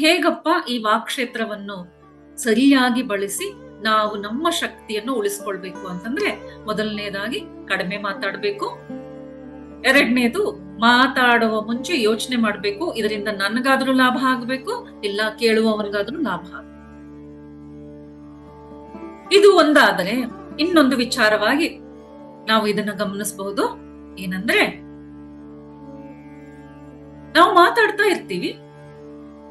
ಹೇಗಪ್ಪ ಈ ವಾಕ್ಕ್ಷೇತ್ರವನ್ನು ಸರಿಯಾಗಿ ಬಳಸಿ ನಾವು ನಮ್ಮ ಶಕ್ತಿಯನ್ನು ಉಳಿಸ್ಕೊಳ್ಬೇಕು ಅಂತಂದ್ರೆ, ಮೊದಲನೇದಾಗಿ ಕಡಿಮೆ ಮಾತಾಡ್ಬೇಕು. ಎರಡನೇದು, ಮಾತಾಡುವ ಮುಂಚೆ ಯೋಚನೆ ಮಾಡ್ಬೇಕು, ಇದರಿಂದ ನನಗಾದ್ರೂ ಲಾಭ ಆಗ್ಬೇಕು, ಇಲ್ಲ ಕೇಳುವವನಿಗಾದ್ರೂ ಲಾಭ ಆಗ್ಬೇಕು. ಇದು ಒಂದಾದರೆ, ಇನ್ನೊಂದು ವಿಚಾರವಾಗಿ ನಾವು ಇದನ್ನ ಗಮನಿಸಬಹುದು. ಏನಂದ್ರೆ, ನಾವು ಮಾತಾಡ್ತಾ ಇರ್ತೀವಿ,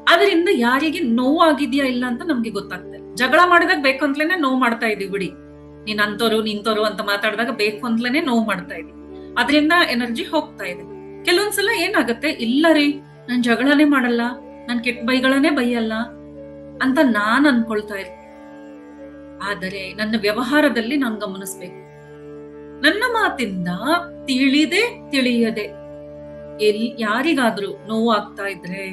ಅದರಿಂದ ಯಾರಿಗೆ ನೋವಾಗಿದ್ಯಾ ಇಲ್ಲ ಅಂತ ನಮ್ಗೆ ಗೊತ್ತಾಗ್ತದೆ. ಜಗಳ ಮಾಡಿದಾಗ ಬೇಕು ಅಂತಲೇನೆ ನೋವು ಮಾಡ್ತಾ ಇದೀವಿ ಬಿಡಿ. ನೀನ್ ಅಂತೋರು ನಿಂತೋರು ಅಂತ ಮಾತಾಡಿದಾಗ ಬೇಕು ಅಂತಲೇನೆ ನೋವು ಮಾಡ್ತಾ ಇದೀವಿ. ಅದರಿಂದ ಎನರ್ಜಿ ಹೋಗ್ತಾ ಇದೆ. ಕೆಲವೊಂದ್ಸಲ ಏನಾಗತ್ತೆ, ಇಲ್ಲ ರೀ ನಾನ್ ಜಗಳನೇ ಮಾಡಲ್ಲ, ನಾನ್ ಕೆಟ್ಟ ಬೈಗಳನ್ನೇ ಬೈಯಲ್ಲ ಅಂತ ನಾನ್ ಅನ್ಕೊಳ್ತಾ ಇರ್ತೀನಿ. ಆದರೆ ನನ್ನ ವ್ಯವಹಾರದಲ್ಲಿ ನಾನು ಗಮನಿಸ್ಬೇಕು, ನನ್ನ ಮಾತಿಂದ ತಿಳಿಯದೆ ಯಾರಿಗಾದ್ರೂ ನೋವು ಆಗ್ತಾ ಇದ್ರೆ,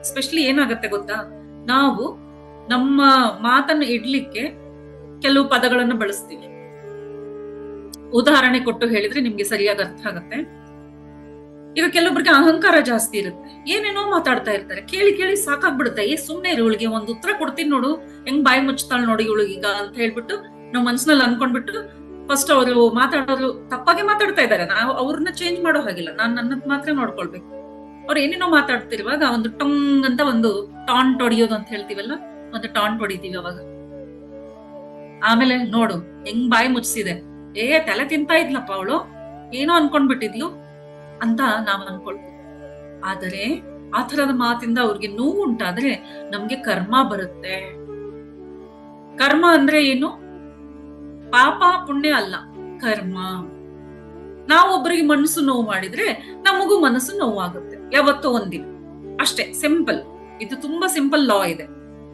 ಎಸ್ಪೆಷಲಿ ಏನಾಗತ್ತೆ ಗೊತ್ತಾ, ನಾವು ನಮ್ಮ ಮಾತನ್ನು ಇಡ್ಲಿಕ್ಕೆ ಕೆಲವು ಪದಗಳನ್ನು ಬಳಸ್ತೀವಿ. ಉದಾಹರಣೆ ಕೊಟ್ಟು ಹೇಳಿದ್ರೆ ನಿಮ್ಗೆ ಸರಿಯಾಗಿ ಅರ್ಥ ಆಗತ್ತೆ. ಈಗ ಕೆಲವೊಬ್ರಿಗೆ ಅಹಂಕಾರ ಜಾಸ್ತಿ ಇರುತ್ತೆ, ಏನೇನೋ ಮಾತಾಡ್ತಾ ಇರ್ತಾರೆ, ಕೇಳಿ ಕೇಳಿ ಸಾಕಾಗ್ಬಿಡುತ್ತೆ. ಸುಮ್ನೆ ಇವಳಿಗೆ ಒಂದು ಉತ್ತರ ಕೊಡ್ತೀನಿ ನೋಡು, ಹೆಂಗ್ ಬಾಯಿ ಮುಚ್ತಾಳ ನೋಡಿ ಇವಳಿಗೀಗ ಅಂತ ಹೇಳ್ಬಿಟ್ಟು ನಾವು ಮನ್ಸಿನಲ್ಲಿ ಅನ್ಕೊಂಡ್ಬಿಟ್ಟು, ಫಸ್ಟ್ ಅವರು ಮಾತಾಡೋರು ತಪ್ಪಾಗೆ ಮಾತಾಡ್ತಾ ಇದ್ದಾರೆ, ನಾವು ಅವ್ರನ್ನ ಚೇಂಜ್ ಮಾಡೋ ಹಾಗಿಲ್ಲ, ನಾನ್ ನನ್ನದ್ ಮಾತ್ರ ನೋಡ್ಕೊಳ್ಬೇಕು. ಅವ್ರು ಏನೇನೋ ಮಾತಾಡ್ತಿರುವಾಗ ಒಂದು ಟಂಗ್ ಅಂತ ಒಂದು ಟಾಂಟ್ ಹೊಡಿಯೋದು ಅಂತ ಹೇಳ್ತೀವಲ್ಲ, ಒಂದು ಟಾಂಟ್ ಹೊಡಿತೀವಿ. ಅವಾಗ ಆಮೇಲೆ ನೋಡು ಹೆಂಗ್ ಬಾಯಿ ಮುಚ್ಚಿಸಿದೆ, ತಲೆ ತಿಂತಾ ಇದ್ಲಪ್ಪ ಅವಳು, ಏನೋ ಅನ್ಕೊಂಡ್ಬಿಟ್ಟಿದ್ಲು ಅಂತ ನಾವ್ ಅನ್ಕೊಳ್ತೀವಿ. ಆದರೆ ಆ ತರದ ಮಾತಿಂದ ಅವ್ರಿಗೆ ನೋವು ಉಂಟಾದ್ರೆ ನಮ್ಗೆ ಕರ್ಮ ಬರುತ್ತೆ. ಕರ್ಮ ಅಂದ್ರೆ ಏನು? ಪಾಪ ಪುಣ್ಯ ಅಲ್ಲ, ಕರ್ಮ. ನಾವೊಬ್ಬರಿಗೆ ಮನಸ್ಸು ನೋವು ಮಾಡಿದ್ರೆ ನಮಗೂ ಮನಸ್ಸು ನೋವಾಗುತ್ತೆ ಯಾವತ್ತೋ ಒಂದಿನ, ಅಷ್ಟೇ. ಸಿಂಪಲ್. ಇದು ತುಂಬಾ ಸಿಂಪಲ್ ಲಾ ಇದೆ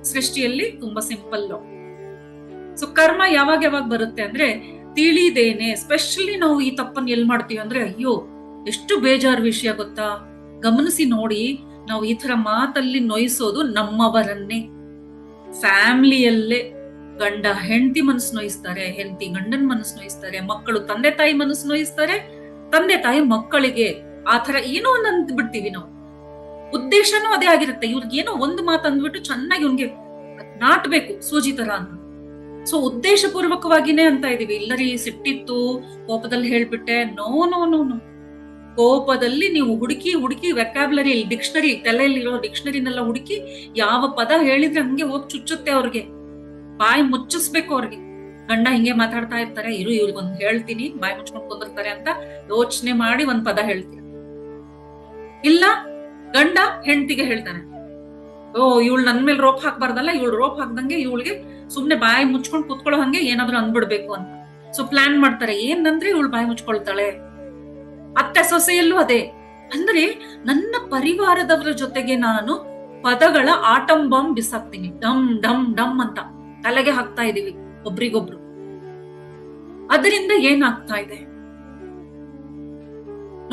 ಸೃಷ್ಟಿಯಲ್ಲಿ, ತುಂಬಾ ಸಿಂಪಲ್ ಲಾ. ಸೊ ಕರ್ಮ ಯಾವಾಗ ಬರುತ್ತೆ ಅಂದ್ರೆ, ತಿಳಿದೇನೆ. ಎಸ್ಪೆಷಲಿ ನಾವು ಈ ತಪ್ಪನ್ನು ಎಲ್ ಮಾಡ್ತೀವಿ ಅಂದ್ರೆ, ಅಯ್ಯೋ ಎಷ್ಟು ಬೇಜಾರು ವಿಷಯ ಗೊತ್ತಾ, ಗಮನಿಸಿ ನೋಡಿ, ನಾವು ಈ ತರ ಮಾತಲ್ಲಿ ನೋಯಿಸೋದು ನಮ್ಮವರನ್ನೇ. ಫ್ಯಾಮಿಲಿಯಲ್ಲೇ ಗಂಡ ಹೆಂಡತಿ ಮನಸ್ಸು ನೋಯಿಸ್ತಾರೆ, ಹೆಂಡತಿ ಗಂಡನ ಮನಸ್ಸು ನೋಯಿಸ್ತಾರೆ, ಮಕ್ಕಳು ತಂದೆ ತಾಯಿ ಮನಸ್ಸು ನೋಯಿಸ್ತಾರೆ, ತಂದೆ ತಾಯಿ ಮಕ್ಕಳಿಗೆ ಆ ತರ ಏನೋ ಒಂದು ಅಂದ್ಬಿಡ್ತೀವಿ ನಾವು. ಉದ್ದೇಶನೂ ಅದೇ ಆಗಿರುತ್ತೆ, ಇವ್ರಿಗೆ ಏನೋ ಒಂದು ಮಾತು ಅಂದ್ಬಿಟ್ಟು ಚೆನ್ನಾಗಿ ಇವ್ನಿಗೆ ನಾಟ್ಬೇಕು ಸೂಜಿ ತರ ಅಂತ. ಸೊ ಉದ್ದೇಶ ಪೂರ್ವಕವಾಗಿನೇ ಅಂತ ಇದೀವಿ. ಇಲ್ಲರಿ ಸಿಟ್ಟಿತ್ತು, ಕೋಪದಲ್ಲಿ ಹೇಳ್ಬಿಟ್ಟೆ. No no no no. ಕೋಪದಲ್ಲಿ ನೀವು ಹುಡುಕಿ ವೆಕ್ಯಾಬ್ಲರಿ, ಡಿಕ್ಷನರಿ, ತಲೆಯಲ್ಲಿರೋ ಡಿಕ್ಷನರಿನೆಲ್ಲ ಹುಡುಕಿ ಯಾವ ಪದ ಹೇಳಿದ್ರೆ ಹಂಗೆ ಹೋಗಿ ಚುಚ್ಚುತ್ತೆ ಅವ್ರಿಗೆ. ಬಾಯಿ ಮುಚ್ಚಿಸ್ಬೇಕು ಅವ್ರಿಗೆ. ಗಂಡ ಹಿಂಗೆ ಮಾತಾಡ್ತಾ ಇರ್ತಾರೆ, ಇವ್ರಿಗೆ ಒಂದ್ ಹೇಳ್ತೀನಿ, ಬಾಯಿ ಮುಚ್ಕೊಂಡು ಕುಂದಿರ್ತಾರೆ ಅಂತ ಯೋಚನೆ ಮಾಡಿ ಒಂದ್ ಪದ ಹೇಳ್ತೀರ. ಇಲ್ಲ ಗಂಡ ಹೆಂಡತಿಗೆ ಹೇಳ್ತಾನೆ, ಇವಳು ನನ್ ಮೇಲೆ ರೋಪ್ ಹಾಕ್ಬಾರ್ದಲ್ಲ, ಇವಳು ರೋಪ್ ಹಾಕ್ದಂಗೆ ಇವಳಿಗೆ ಸುಮ್ನೆ ಬಾಯಿ ಮುಚ್ಕೊಂಡು ಕುತ್ಕೊಳ್ಳೋ ಹಂಗೆ ಏನಾದ್ರು ಅಂದ್ಬಿಡ್ಬೇಕು ಅಂತ. ಸೊ ಪ್ಲಾನ್ ಮಾಡ್ತಾರೆ, ಏನಂದ್ರೆ ಇವಳು ಬಾಯಿ ಮುಚ್ಕೊಳ್ತಾಳೆ. ಅತ್ತೆ ಸೊಸೆಯಲ್ಲೂ ಅದೇ. ಅಂದ್ರೆ ನನ್ನ ಪರಿವಾರದವರ ಜೊತೆಗೆ ನಾನು ಪದಗಳ ಆಟಂ ಬಾಂಬ್ ಬಿಸಾಕ್ತೀನಿ, ಡಮ್ ಡಮ್ ಡಮ್ ಅಂತ ತಲೆಗೆ ಹಾಕ್ತಾ ಇದೀವಿ ಒಬ್ರಿಗೊಬ್ರು. ಅದರಿಂದ ಏನಾಗ್ತಾ ಇದೆ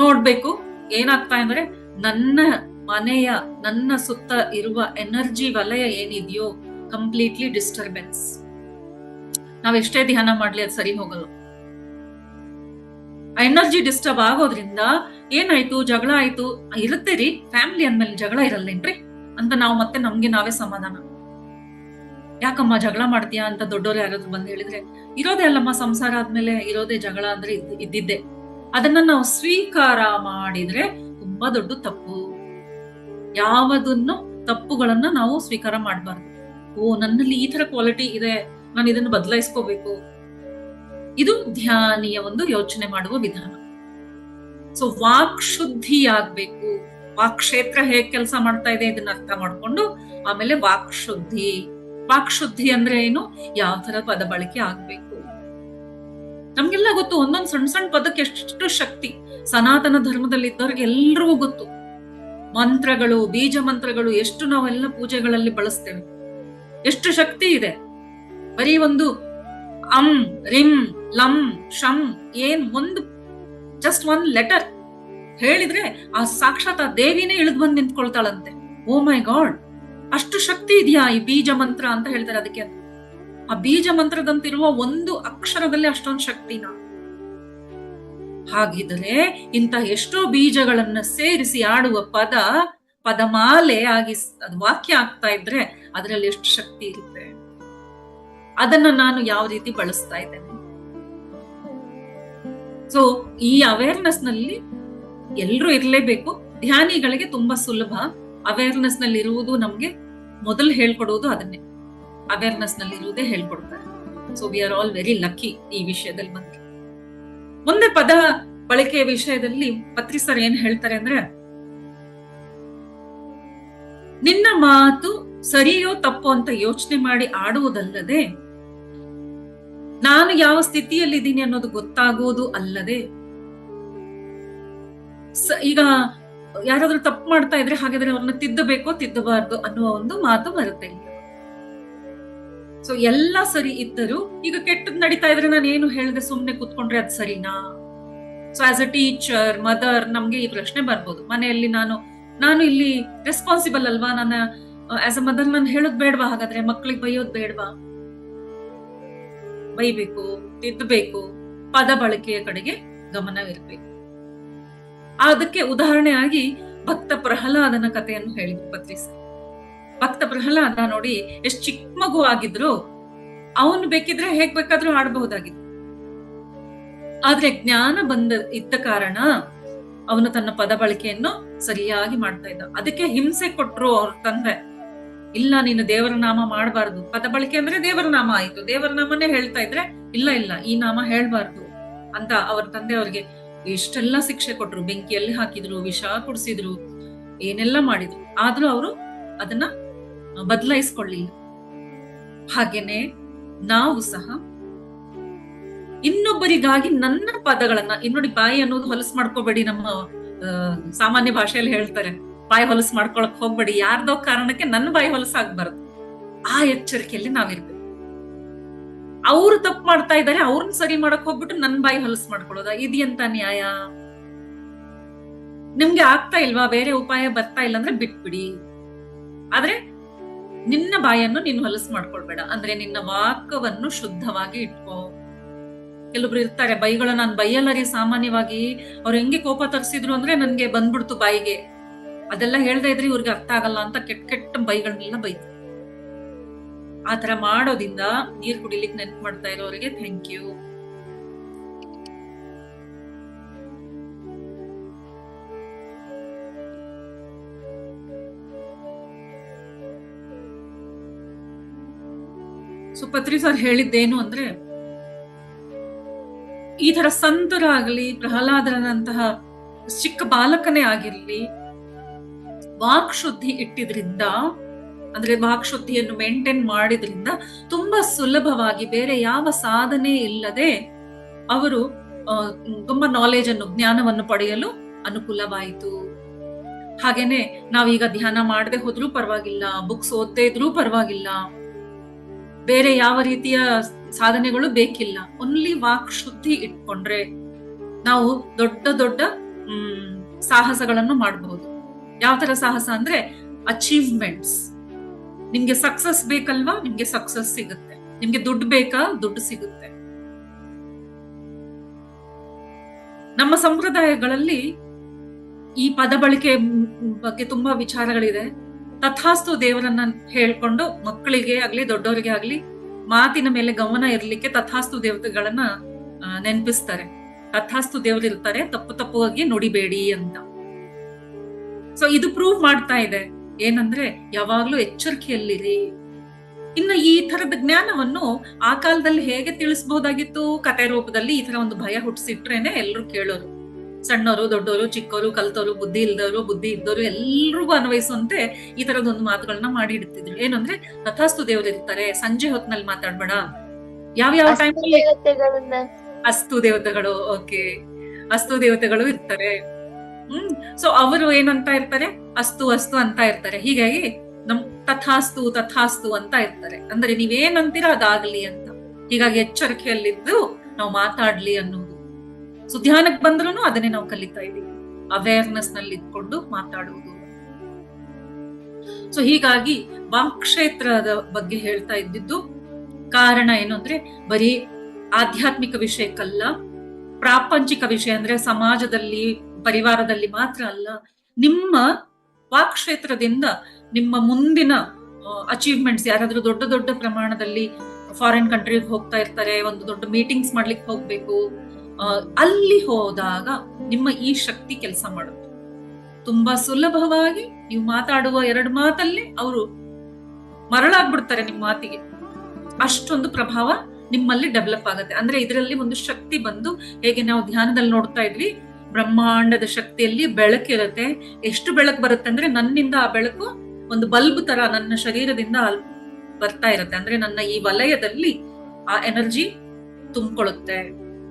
ನೋಡ್ಬೇಕು. ಏನಾಗ್ತಾ ಅಂದ್ರೆ, ನನ್ನ ಮನೆಯ, ನನ್ನ ಸುತ್ತ ಇರುವ ಎನರ್ಜಿ ವಲಯ ಏನಿದೆಯೋ ಕಂಪ್ಲೀಟ್ಲಿ ಡಿಸ್ಟರ್ಬೆನ್ಸ್. ನಾವೆಷ್ಟೇ ಧ್ಯಾನ ಮಾಡ್ಲಿ ಅದು ಸರಿ ಹೋಗಲ್ಲ. ಆ ಎನರ್ಜಿ ಡಿಸ್ಟರ್ಬ್ ಆಗೋದ್ರಿಂದ ಏನಾಯ್ತು, ಜಗಳ ಆಯ್ತು. ಇರುತ್ತೆ ರೀ, ಫ್ಯಾಮಿಲಿ ಅಂದ್ಮೇಲೆ ಜಗಳ ಇರಲ್ಲೇನ್ರಿ ಅಂತ ನಾವು ಮತ್ತೆ ನಮ್ಗೆ ನಾವೇ ಸಮಾಧಾನ. ಯಾಕಮ್ಮ ಜಗಳ ಮಾಡ್ತೀಯಾ ಅಂತ ದೊಡ್ಡವ್ರು ಯಾರಾದ್ರೂ ಬಂದು ಹೇಳಿದ್ರೆ, ಇರೋದೇ ಅಲ್ಲಮ್ಮ, ಸಂಸಾರ ಆದ್ಮೇಲೆ ಇರೋದೇ ಜಗಳ ಅಂದ್ರೆ ಇದ್ದಿದ್ದೆ. ಅದನ್ನ ನಾವು ಸ್ವೀಕಾರ ಮಾಡಿದ್ರೆ ತುಂಬಾ ದೊಡ್ಡ ತಪ್ಪು. ಯಾವುದನ್ನು ತಪ್ಪುಗಳನ್ನ ನಾವು ಸ್ವೀಕಾರ ಮಾಡಬಾರ್ದು. ನನ್ನಲ್ಲಿ ಈ ತರ ಕ್ವಾಲಿಟಿ ಇದೆ, ನಾನು ಇದನ್ನು ಬದಲಾಯಿಸ್ಕೋಬೇಕು. ಇದು ಧ್ಯಾನಿಯ ಒಂದು ಯೋಚನೆ ಮಾಡುವ ವಿಧಾನ. ಸೊ ವಾಕ್ ಶುದ್ಧಿ ಆಗ್ಬೇಕು. ವಾಕ್ ಕ್ಷೇತ್ರ ಹೇಗ್ ಕೆಲಸ ಮಾಡ್ತಾ ಇದೆ ಇದನ್ನ ಅರ್ಥ ಮಾಡ್ಕೊಂಡು ಆಮೇಲೆ ವಾಕ್ ಶುದ್ಧಿ ಅಂದ್ರೆ ಏನು, ಯಾವ ತರ ಪದ ಬಳಕೆ ಆಗ್ಬೇಕು. ನಮ್ಗೆಲ್ಲ ಗೊತ್ತು, ಒಂದೊಂದ್ ಸಣ್ಣ ಪದಕ್ಕೆ ಎಷ್ಟು ಶಕ್ತಿ. ಸನಾತನ ಧರ್ಮದಲ್ಲಿ ಇದ್ದವ್ರಿಗೆ ಎಲ್ರಿಗೂ ಗೊತ್ತು. ಮಂತ್ರಗಳು, ಬೀಜ ಮಂತ್ರಗಳು ಎಷ್ಟು ನಾವೆಲ್ಲ ಪೂಜೆಗಳಲ್ಲಿ ಬಳಸ್ತೇವೆ, ಎಷ್ಟು ಶಕ್ತಿ ಇದೆ. ಬರೀ ಒಂದು ಅಂ ರಿಂ ಲಂ ಶಂ ಒಂದು ಜಸ್ಟ್ ಒಂದ್ ಲೆಟರ್ ಹೇಳಿದ್ರೆ ಆ ಸಾಕ್ಷಾತ್ ಆ ದೇವಿನೇ ಇಳಿದ್ ಬಂದ್ ನಿಂತ್ಕೊಳ್ತಾಳಂತೆ. ಓ ಮೈ ಗಾಡ್, ಅಷ್ಟು ಶಕ್ತಿ ಇದೆಯಾ ಈ ಬೀಜ ಮಂತ್ರ ಅಂತ ಹೇಳ್ತಾರೆ ಅದಕ್ಕೆ. ಆ ಬೀಜ ಮಂತ್ರದಂತಿರುವ ಒಂದು ಅಕ್ಷರದಲ್ಲಿ ಅಷ್ಟೊಂದು ಶಕ್ತಿನ. ಹಾಗಿದ್ರೆ ಇಂಥ ಎಷ್ಟೋ ಬೀಜಗಳನ್ನ ಸೇರಿಸಿ ಆಡುವ ಪದ ಪದಮಾಲೆ ಆಗಿ ಅದು ವಾಕ್ಯ ಆಗ್ತಾ ಇದ್ರೆ ಅದರಲ್ಲಿ ಎಷ್ಟು ಶಕ್ತಿ ಇರುತ್ತೆ. ಅದನ್ನ ನಾನು ಯಾವ ರೀತಿ ಬಳಸ್ತಾ ಇದ್ದೇನೆ. ಸೊ ಈ ಅವೇರ್ನೆಸ್ ನಲ್ಲಿ ಎಲ್ರೂ ಇರ್ಲೇಬೇಕು. ಧ್ಯಾನಿಗಳಿಗೆ ತುಂಬಾ ಸುಲಭ. ಅವೇರ್ನೆಸ್ ನಲ್ಲಿ ಇರುವುದು ನಮ್ಗೆ ಮೊದಲು ಹೇಳ್ಕೊಡುವುದು ಅದನ್ನೇ, ಅವೇರ್ನೆಸ್ ನಲ್ಲಿ ಇರುವುದೇ ಹೇಳ್ಕೊಡ್ತಾರೆ. So we are all very lucky ಈ ವಿಷಯದಲ್ಲಿ ಬಂದ್ರೆ. ಮುಂದೆ ಪದ ಬಳಕೆಯ ವಿಷಯದಲ್ಲಿ ಪತ್ರಿ ಸರ್ ಏನ್ ಹೇಳ್ತಾರೆ ಅಂದ್ರೆ, ನಿನ್ನ ಮಾತು ಸರಿಯೋ ತಪ್ಪೋ ಅಂತ ಯೋಚನೆ ಮಾಡಿ ಆಡುವುದಲ್ಲದೆ, ನಾನು ಯಾವ ಸ್ಥಿತಿಯಲ್ಲಿದ್ದೀನಿ ಅನ್ನೋದು ಗೊತ್ತಾಗೋದು ಅಲ್ಲದೆ, ಈಗ ಯಾರಾದ್ರೂ ತಪ್ಪು ಮಾಡ್ತಾ ಇದ್ರೆ ಹಾಗಾದ್ರೆ ಅವ್ರನ್ನ ತಿದ್ದಬೇಕೋ ತಿದ್ದಬಾರ್ದು ಅನ್ನುವ ಒಂದು ಮಾತು ಬರುತ್ತೆ. ಸೊ ಎಲ್ಲ ಸರಿ ಇದ್ದರೂ ಈಗ ಕೆಟ್ಟದ್ ನಡೀತಾ ಇದ್ರೆ ನಾನು ಏನು ಹೇಳಿದೆ ಸುಮ್ನೆ ಕೂತ್ಕೊಂಡ್ರೆ ಅದ್ ಸರಿನಾ? So as a teacher, mother, ನಮ್ಗೆ ಈ ಪ್ರಶ್ನೆ ಬರ್ಬೋದು. ಮನೆಯಲ್ಲಿ ನಾನು ಇಲ್ಲಿ ರೆಸ್ಪಾನ್ಸಿಬಲ್ ಅಲ್ವಾ? ನನ್ನ ಆಸ್ ಅ ಮದರ್ ನಾನು ಹೇಳೋದ್ ಬೇಡ್ವಾ? ಹಾಗಾದ್ರೆ ಮಕ್ಳಿಗೆ ಬೈಯೋದ್ ಬೇಡ್ವಾ? ಬೈಬೇಕು, ತಿದ್ದಬೇಕು, ಪದ ಬಳಕೆಯ ಕಡೆಗೆ ಗಮನವಿರ್ಬೇಕು. ಅದಕ್ಕೆ ಉದಾಹರಣೆಯಾಗಿ ಭಕ್ತ ಪ್ರಹ್ಲಾದನ ಕಥೆಯನ್ನು ಹೇಳಿದ್ರು ಪತ್ರಿ ಸರ್. ಭಕ್ತ ಪ್ರಹ್ಲಾದ ನೋಡಿ ಎಷ್ಟು ಚಿಕ್ಕ ಮಗು ಆಗಿದ್ರು ಅವನು ಬೇಕಿದ್ರೆ ಹೇಗ್ ಬೇಕಾದ್ರೂ ಆಡಬಹುದಾಗಿತ್ತು. ಆದ್ರೆ ಜ್ಞಾನ ಇದ್ದ ಕಾರಣ ಅವನು ತನ್ನ ಪದ ಬಳಕೆಯನ್ನು ಸರಿಯಾಗಿ ಮಾಡ್ತಾ ಇದ್ದ. ಅದಕ್ಕೆ ಹಿಂಸೆ ಕೊಟ್ರು ಅವ್ರ ತಂದೆ. ಇಲ್ಲ, ನೀನು ದೇವರ ನಾಮ ಮಾಡಬಾರ್ದು. ಪದ ಬಳಕೆ ಅಂದ್ರೆ ದೇವರ ನಾಮ ಆಯ್ತು, ದೇವರ ನಾಮನೇ ಹೇಳ್ತಾ ಇದ್ರೆ ಇಲ್ಲ ಈ ನಾಮ ಹೇಳ್ಬಾರ್ದು ಅಂತ ಅವ್ರ ತಂದೆ ಅವ್ರಿಗೆ ಎಷ್ಟೆಲ್ಲ ಶಿಕ್ಷೆ ಕೊಟ್ರು. ಬೆಂಕಿಯಲ್ಲಿ ಹಾಕಿದ್ರು, ವಿಷ ಕುಡಿಸಿದ್ರು, ಏನೆಲ್ಲ ಮಾಡಿದ್ರು. ಆದ್ರೂ ಅವರು ಅದನ್ನ ಬದಲಾಯಿಸ್ಕೊಳ್ಳಿಲ್ಲ. ಹಾಗೇನೆ ನಾವು ಸಹ ಇನ್ನೊಬ್ಬರಿಗಾಗಿ ನನ್ನ ಪದಗಳನ್ನ, ಇನ್ನೊಡಿ ಬಾಯಿ ಅನ್ನೋದು ಹೊಲಸು ಮಾಡ್ಕೋಬೇಡಿ. ನಮ್ಮ ಸಾಮಾನ್ಯ ಭಾಷೆಯಲ್ಲಿ ಹೇಳ್ತಾರೆ, ಬಾಯಿ ಹೊಲಸು ಮಾಡ್ಕೊಳಕ್ ಹೋಗ್ಬೇಡಿ. ಯಾರ್ದೋ ಕಾರಣಕ್ಕೆ ನನ್ನ ಬಾಯಿ ಹೊಲಸಾಗ್ಬಾರ್ದು. ಆ ಎಚ್ಚರಿಕೆಯಲ್ಲಿ ನಾವಿರ್ಬೇಕು. ಅವ್ರು ತಪ್ಪು ಮಾಡ್ತಾ ಇದ್ದಾರೆ, ಅವ್ರನ್ನ ಸರಿ ಮಾಡಕ್ ಹೋಗ್ಬಿಟ್ಟು ನನ್ ಬಾಯಿ ಹೊಲಸು ಮಾಡ್ಕೊಳ್ಳೋದ? ಇದೆಂತ ನ್ಯಾಯ? ನಿಮ್ಗೆ ಆಗ್ತಾ ಇಲ್ವಾ? ಬೇರೆ ಉಪಾಯ ಬರ್ತಾ ಇಲ್ಲ ಅಂದ್ರೆ ಬಿಟ್ಬಿಡಿ. ಆದ್ರೆ ನಿನ್ನ ಬಾಯನ್ನು ನೀನು ಹೊಲಸು ಮಾಡ್ಕೊಳ್ಬೇಡ. ಅಂದ್ರೆ ನಿನ್ನ ವಾಕ್ಯವನ್ನು ಶುದ್ಧವಾಗಿ ಇಟ್ಕೋ. ಕೆಲವೊಬ್ರು ಇರ್ತಾರೆ, ಬೈಗಳು ನಾನ್ ಬೈಯಲ್ಲರಿ, ಸಾಮಾನ್ಯವಾಗಿ ಅವ್ರು ಹೆಂಗೆ ಕೋಪ ತರಿಸಿದ್ರು ಅಂದ್ರೆ ನನ್ಗೆ ಬಂದ್ಬಿಡ್ತು ಬಾಯಿಗೆ, ಅದೆಲ್ಲ ಹೇಳ್ತಾ ಇದ್ರೆ ಇವ್ರಿಗೆ ಅರ್ಥ ಆಗಲ್ಲ ಅಂತ ಕೆಟ್ಟ ಬೈಗಳನ್ನೆಲ್ಲ ಬೈತಾರೆ. ಆತರ ಮಾಡೋದ್ರಿಂದ ನೀರ್ ಕುಡಿಲಿಕ್ಕೆ ನೆನ್ಪು ಮಾಡ್ತಾ ಇರೋರಿಗೆ ಥ್ಯಾಂಕ್ ಯು. ಸೊ ಪತ್ರಿ ಸರ್ ಹೇಳಿದ್ದೇನು ಅಂದ್ರೆ, ಈ ತರ ಸಂತರಾಗ್ಲಿ, ಪ್ರಹ್ಲಾದರಂತಹ ಚಿಕ್ಕ ಬಾಲಕನೇ ಆಗಿರ್ಲಿ, ವಾಕ್ ಶುದ್ಧಿ ಇಟ್ಟಿದ್ರಿಂದ, ಅಂದ್ರೆ ವಾಕ್ ಶುದ್ಧಿಯನ್ನು ಮೇಂಟೈನ್ ಮಾಡಿದ್ರಿಂದ ತುಂಬಾ ಸುಲಭವಾಗಿ ಬೇರೆ ಯಾವ ಸಾಧನೆ ಇಲ್ಲದೆ ಅವರು ತುಂಬಾ ನಾಲೆಜ್ ಅನ್ನು, ಜ್ಞಾನವನ್ನು ಪಡೆಯಲು ಅನುಕೂಲವಾಯಿತು. ಹಾಗೇನೆ ನಾವೀಗ ಧ್ಯಾನ ಮಾಡದೆ ಹೋದ್ರೂ ಪರವಾಗಿಲ್ಲ, ಬುಕ್ಸ್ ಓದದೇ ಇದ್ರೂ ಪರವಾಗಿಲ್ಲ, ಬೇರೆ ಯಾವ ರೀತಿಯ ಸಾಧನೆಗಳು ಬೇಕಿಲ್ಲ. ಓನ್ಲಿ ವಾಕ್ ಶುದ್ಧಿ ಇಟ್ಕೊಂಡ್ರೆ ನಾವು ದೊಡ್ಡ ದೊಡ್ಡ ಸಾಹಸಗಳನ್ನು ಮಾಡಬಹುದು. ಯಾವ ತರ ಸಾಹಸ ಅಂದ್ರೆ ಅಚೀವ್ಮೆಂಟ್ಸ್. ನಿಮ್ಗೆ ಸಕ್ಸಸ್ ಬೇಕಲ್ವಾ? ನಿಮ್ಗೆ ಸಕ್ಸಸ್ ಸಿಗುತ್ತೆ. ನಿಮ್ಗೆ ದುಡ್ಡು ಬೇಕಾ? ದುಡ್ಡು ಸಿಗುತ್ತೆ. ನಮ್ಮ ಸಂಪ್ರದಾಯಗಳಲ್ಲಿ ಈ ಪದ ಬಳಕೆ ಬಗ್ಗೆ ತುಂಬಾ ವಿಚಾರಗಳಿದೆ. ತಥಾಸ್ತು ದೇವರನ್ನ ಹೇಳ್ಕೊಂಡು ಮಕ್ಕಳಿಗೆ ಆಗ್ಲಿ ದೊಡ್ಡವರಿಗೆ ಆಗ್ಲಿ ಮಾತಿನ ಮೇಲೆ ಗಮನ ಇರ್ಲಿಕ್ಕೆ ತಥಾಸ್ತು ದೇವತೆಗಳನ್ನ ನೆನಪಿಸ್ತಾರೆ. ತಥಾಸ್ತು ದೇವರು ಇರ್ತಾರೆ, ತಪ್ಪುವಾಗಿ ನುಡಿಬೇಡಿ ಅಂತ. ಸೊ ಇದು ಪ್ರೂವ್ ಮಾಡ್ತಾ ಇದೆ ಏನಂದ್ರೆ ಯಾವಾಗ್ಲೂ ಎಚ್ಚರಿಕೆಯಲ್ಲಿರಿ. ಇನ್ನು ಈ ತರದ ಜ್ಞಾನವನ್ನು ಆ ಕಾಲದಲ್ಲಿ ಹೇಗೆ ತಿಳಿಸಬಹುದಾಗಿತ್ತು? ಕತೆ ರೂಪದಲ್ಲಿ ಈ ತರ ಒಂದು ಭಯ ಹುಟ್ಟಿಸಿಟ್ರೇನೆ ಎಲ್ರು ಕೇಳೋರು. ಸಣ್ಣವರು, ದೊಡ್ಡವರು, ಚಿಕ್ಕವರು, ಕಲ್ತವರು, ಬುದ್ಧಿ ಇಲ್ದವರು, ಬುದ್ಧಿ ಇದ್ದವರು ಎಲ್ರಿಗೂ ಅನ್ವಯಿಸುವಂತೆ ಈ ತರದೊಂದು ಮಾತುಗಳನ್ನ ಮಾಡಿ ಇಡ್ತಿದ್ರು. ಏನಂದ್ರೆ ತಥಾಸ್ತು ದೇವರು ಇರ್ತಾರೆ, ಸಂಜೆ ಹೊತ್ನಲ್ಲಿ ಮಾತಾಡ್ಬೇಡ, ಯಾವ ಟೈಮ್ ಅಸ್ತು ದೇವತೆಗಳು, ಓಕೆ, ಅಸ್ತು ದೇವತೆಗಳು ಇರ್ತಾರೆ. ಸೊ ಅವರು ಏನಂತ ಇರ್ತಾರೆ? ಅಸ್ತು ಅಂತ ಇರ್ತಾರೆ. ಹೀಗಾಗಿ ನಮ್ ತಥಾಸ್ತು ಅಂತ ಇರ್ತಾರೆ. ಅಂದ್ರೆ ನೀವೇನಂತೀರ ಅದಾಗ್ಲಿ ಅಂತ. ಹೀಗಾಗಿ ಎಚ್ಚರಿಕೆಯಲ್ಲಿದ್ದು ನಾವು ಮಾತಾಡ್ಲಿ ಅನ್ನೋದು. ಸೊ ಧ್ಯಾನಕ್ಕೆ ಬಂದ್ರೂ ಅದನ್ನೇ ನಾವು ಕಲಿತಾ ಇದೀವಿ, ಅವೇರ್ನೆಸ್ ನಲ್ಲಿ ಇಟ್ಕೊಂಡು ಮಾತಾಡುವುದು. ಸೊ ಹೀಗಾಗಿ ವಾಕ್ಕ್ಷೇತ್ರದ ಬಗ್ಗೆ ಹೇಳ್ತಾ ಇದ್ದಿದ್ದು ಕಾರಣ ಏನು ಅಂದ್ರೆ, ಬರೀ ಆಧ್ಯಾತ್ಮಿಕ ವಿಷಯಕ್ಕಲ್ಲ, ಪ್ರಾಪಂಚಿಕ ವಿಷಯ ಅಂದ್ರೆ ಸಮಾಜದಲ್ಲಿ, ಪರಿವಾರದಲ್ಲಿ ಮಾತ್ರ ಅಲ್ಲ, ನಿಮ್ಮ ವಾಕ್ ಕ್ಷೇತ್ರದಿಂದ ನಿಮ್ಮ ಮುಂದಿನ ಅಚೀವ್ಮೆಂಟ್ಸ್, ಯಾರಾದ್ರೂ ದೊಡ್ಡ ದೊಡ್ಡ ಪ್ರಮಾಣದಲ್ಲಿ ಫಾರಿನ್ ಕಂಟ್ರಿಗೆ ಹೋಗ್ತಾ ಇರ್ತಾರೆ, ಒಂದು ದೊಡ್ಡ ಮೀಟಿಂಗ್ಸ್ ಮಾಡ್ಲಿಕ್ಕೆ ಹೋಗ್ಬೇಕು, ಅಲ್ಲಿ ಹೋದಾಗ ನಿಮ್ಮ ಈ ಶಕ್ತಿ ಕೆಲಸ ಮಾಡುತ್ತೆ. ತುಂಬಾ ಸುಲಭವಾಗಿ ನೀವು ಮಾತಾಡುವ 2 ಮಾತಲ್ಲಿ ಅವರು ಮರಳಾಗ್ಬಿಡ್ತಾರೆ ನಿಮ್ಮ ಮಾತಿಗೆ. ಅಷ್ಟೊಂದು ಪ್ರಭಾವ ನಿಮ್ಮಲ್ಲಿ ಡೆವಲಪ್ ಆಗುತ್ತೆ. ಅಂದ್ರೆ ಇದರಲ್ಲಿ ಒಂದು ಶಕ್ತಿ ಬಂದು, ಹೇಗೆ ನಾವು ಧ್ಯಾನದಲ್ಲಿ ನೋಡ್ತಾ ಇದ್ವಿ, ಬ್ರಹ್ಮಾಂಡದ ಶಕ್ತಿಯಲ್ಲಿ ಬೆಳಕಿರುತ್ತೆ. ಎಷ್ಟು ಬೆಳಕು ಬರುತ್ತೆ ಅಂದ್ರೆ, ನನ್ನಿಂದ ಆ ಬೆಳಕು ಒಂದು ಬಲ್ಬ್ ತರ ನನ್ನ ಶರೀರದಿಂದ ಬರ್ತಾ ಇರುತ್ತೆ. ಅಂದ್ರೆ ನನ್ನ ಈ ವಲಯದಲ್ಲಿ ಆ ಎನರ್ಜಿ ತುಂಬಿಕೊಳ್ಳುತ್ತೆ.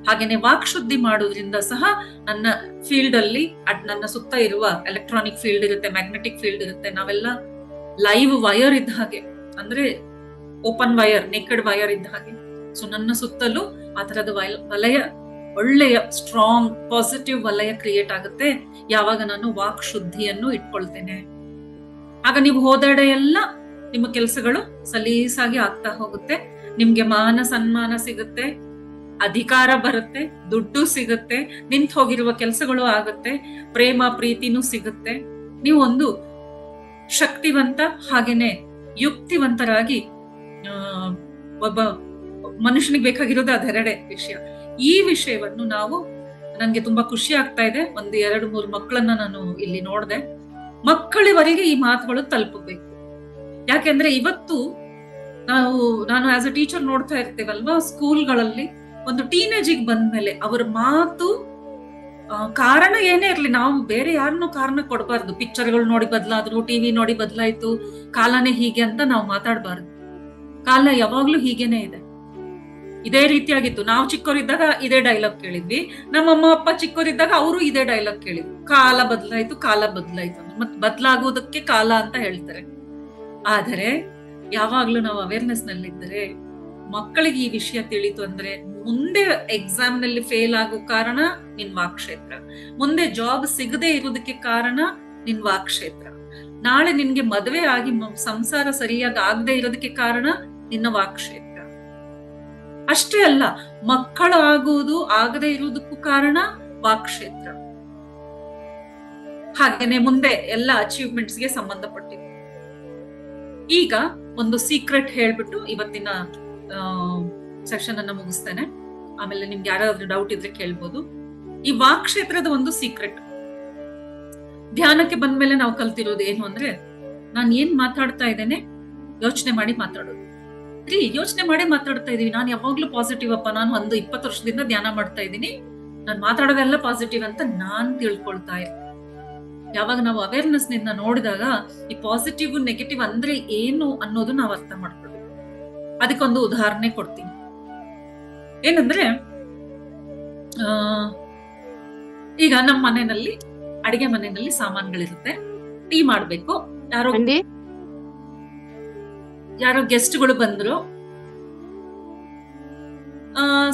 ಹಾಗೇನೆ ವಾಕ್ ಶುದ್ಧಿ ಮಾಡೋದ್ರಿಂದ ಸಹ ನನ್ನ ಫೀಲ್ಡ್ ಅಲ್ಲಿ, ನನ್ನ ಸುತ್ತ ಇರುವ ಎಲೆಕ್ಟ್ರಾನಿಕ್ ಫೀಲ್ಡ್ ಇರುತ್ತೆ, ಮ್ಯಾಗ್ನೆಟಿಕ್ ಫೀಲ್ಡ್ ಇರುತ್ತೆ, ನಾವೆಲ್ಲ ಲೈವ್ ವೈರ್ ಇದ್ದ ಹಾಗೆ, ಅಂದ್ರೆ ಓಪನ್ ವೈರ್, ನೇಕೆಡ್ ವೈರ್ ಇದ್ದ ಹಾಗೆ. ಸೊ ನನ್ನ ಸುತ್ತಲೂ ಆ ತರದ ವಲಯ, ಒಳ್ಳೆಯ ಸ್ಟ್ರಾಂಗ್ ಪಾಸಿಟಿವ್ ವಲಯ ಕ್ರಿಯೇಟ್ ಆಗುತ್ತೆ ಯಾವಾಗ ನಾನು ವಾಕ್ ಶುದ್ಧಿಯನ್ನು ಇಟ್ಕೊಳ್ತೇನೆ. ಆಗ ನೀವು ಹೋದೆಡೆ ಎಲ್ಲ ನಿಮ್ಮ ಕೆಲಸಗಳು ಸಲೀಸಾಗಿ ಆಗ್ತಾ ಹೋಗುತ್ತೆ. ನಿಮ್ಗೆ ಮಾನ ಸನ್ಮಾನ ಸಿಗುತ್ತೆ, ಅಧಿಕಾರ ಬರುತ್ತೆ, ದುಡ್ಡು ಸಿಗುತ್ತೆ, ನಿಂತು ಹೋಗಿರುವ ಕೆಲಸಗಳು ಆಗುತ್ತೆ, ಪ್ರೇಮ ಪ್ರೀತಿನೂ ಸಿಗುತ್ತೆ. ನೀವು ಒಂದು ಶಕ್ತಿವಂತ ಹಾಗೇನೆ ಯುಕ್ತಿವಂತರಾಗಿ, ಒಬ್ಬ ಮನುಷ್ಯನಿಗೆ ಬೇಕಾಗಿರೋದು ಅದೆರಡೇ ವಿಷಯ. ಈ ವಿಷಯವನ್ನು ನಾವು, ನನ್ಗೆ ತುಂಬಾ ಖುಷಿ ಆಗ್ತಾ ಇದೆ, 1-2-3 ಮಕ್ಕಳನ್ನ ನಾನು ಇಲ್ಲಿ ನೋಡ್ದೆ. ಮಕ್ಕಳಿವರೆಗೆ ಈ ಮಾತುಗಳು ತಲುಪಬೇಕು. ಯಾಕೆಂದ್ರೆ ಇವತ್ತು ನಾನು ಆಸ್ ಅ ಟೀಚರ್ ನೋಡ್ತಾ ಇರ್ತೇವಲ್ವಾ, ಸ್ಕೂಲ್ಗಳಲ್ಲಿ ಒಂದು ಟೀನೇಜಿಗೆ ಬಂದ್ಮೇಲೆ ಅವರ ಮಾತು, ಕಾರಣ ಏನೇ ಇರ್ಲಿ, ನಾವು ಬೇರೆ ಯಾರನ್ನೂ ಕಾರಣ ಕೊಡಬಾರ್ದು. ಪಿಕ್ಚರ್ಗಳು ನೋಡಿ ಬದಲಾದ್ರು, ಟಿವಿ ನೋಡಿ ಬದಲಾಯ್ತು, ಕಾಲನೇ ಹೀಗೆ ಅಂತ ನಾವು ಮಾತಾಡಬಾರ್ದು. ಕಾಲ ಯಾವಾಗ್ಲೂ ಹೀಗೇನೆ ಇದೆ, ಇದೇ ರೀತಿಯಾಗಿತ್ತು. ನಾವು ಚಿಕ್ಕವರಿದ್ದಾಗ ಇದೇ ಡೈಲಾಗ್ ಕೇಳಿದ್ವಿ, ನಮ್ಮ ಅಮ್ಮ ಅಪ್ಪ ಚಿಕ್ಕವರಿದ್ದಾಗ ಅವರು ಇದೇ ಡೈಲಾಗ್ ಕೇಳಿದ್ವಿ. ಕಾಲ ಬದಲಾಯ್ತು, ಕಾಲ ಬದಲಾಯ್ತು, ಮತ್ ಬದಲಾಗುವುದಕ್ಕೆ ಕಾಲ ಅಂತ ಹೇಳ್ತಾರೆ. ಆದರೆ ಯಾವಾಗ್ಲೂ ನಾವು ಅವೇರ್ನೆಸ್ ನಲ್ಲಿದ್ದರೆ, ಮಕ್ಕಳಿಗೆ ಈ ವಿಷಯ ತಿಳಿತು ಅಂದ್ರೆ, ಮುಂದೆ ಎಕ್ಸಾಮ್ ನಲ್ಲಿ ಫೇಲ್ ಆಗೋ ಕಾರಣ ನಿನ್ ವಾಕ್ ಕ್ಷೇತ್ರ, ಮುಂದೆ ಜಾಬ್ ಸಿಗದೆ ಇರೋದಕ್ಕೆ ಕಾರಣ ನಿನ್ ವಾಕ್ ಕ್ಷೇತ್ರ, ನಾಳೆ ನಿನ್ಗೆ ಮದುವೆ ಆಗಿ ಸಂಸಾರ ಸರಿಯಾಗಿ ಆಗದೆ ಇರೋದಕ್ಕೆ ಕಾರಣ ನಿನ್ನ ವಾಕ್ ಕ್ಷೇತ್ರ. ಅಷ್ಟೇ ಅಲ್ಲ, ಮಕ್ಕಳು ಆಗುವುದು ಆಗದೆ ಇರುವುದಕ್ಕೂ ಕಾರಣ ವಾಕ್ ಕ್ಷೇತ್ರ. ಹಾಗೇನೆ ಮುಂದೆ ಎಲ್ಲ ಅಚೀವ್ಮೆಂಟ್ಸ್ ಗೆ ಸಂಬಂಧಪಟ್ಟಿದೆ. ಈಗ ಒಂದು ಸೀಕ್ರೆಟ್ ಹೇಳ್ಬಿಟ್ಟು ಇವತ್ತಿನ ಸೆಷನ್ ಅನ್ನ ಮುಗಿಸ್ತೇನೆ. ಆಮೇಲೆ ನಿಮ್ಗೆ ಯಾರಾದ್ರೂ ಡೌಟ್ ಇದ್ರೆ ಕೇಳ್ಬೋದು. ಈ ವಾಕ್ ಕ್ಷೇತ್ರದ ಒಂದು ಸೀಕ್ರೆಟ್, ಧ್ಯಾನಕ್ಕೆ ಬಂದ್ಮೇಲೆ ನಾವು ಕಲ್ತಿರೋದು ಏನು ಅಂದ್ರೆ, ನಾನು ಏನ್ ಮಾತಾಡ್ತಾ ಇದ್ದೇನೆ ಯೋಚನೆ ಮಾಡಿ ಮಾತಾಡೋದು. ಯೋಚನೆ ಮಾಡಿ ಮಾತಾಡ್ತಾ ಇದೀವಿ. ನಾನು ಯಾವಾಗ್ಲೂ ಪಾಸಿಟಿವ್ ಅಪ್ಪ, ನಾನು 20 ವರ್ಷದಿಂದ ಧ್ಯಾನ ಮಾಡ್ತಾ ಇದ್ದೀನಿ, ನಾನು ಮಾತಾಡೋದೆಲ್ಲ ಪಾಸಿಟಿವ್ ಅಂತ ನಾನ್ ತಿಳ್ಕೊಳ್ತಾ ಇರ್ತೀನಿ. ಯಾವಾಗ ನಾವು ಅವೇರ್ನೆಸ್ ನಿಂದ ನೋಡಿದಾಗ ಈ ಪಾಸಿಟಿವ್ ನೆಗೆಟಿವ್ ಅಂದ್ರೆ ಏನು ಅನ್ನೋದು ನಾವು ಅರ್ಥ ಮಾಡ್ಕೊಳ್ಬೇಕು. ಅದಕ್ಕೊಂದು ಉದಾಹರಣೆ ಕೊಡ್ತೀನಿ. ಏನಂದ್ರೆ, ಈಗ ನಮ್ಮ ಮನೆಯಲ್ಲಿ, ಅಡಿಗೆ ಮನೆಯಲ್ಲಿ ಸಾಮಾನುಗಳಿರುತ್ತೆ, ಟೀ ಮಾಡ್ಬೇಕು, ಯಾರೋ ಗೆಸ್ಟ್ಗಳು ಬಂದ್ರು,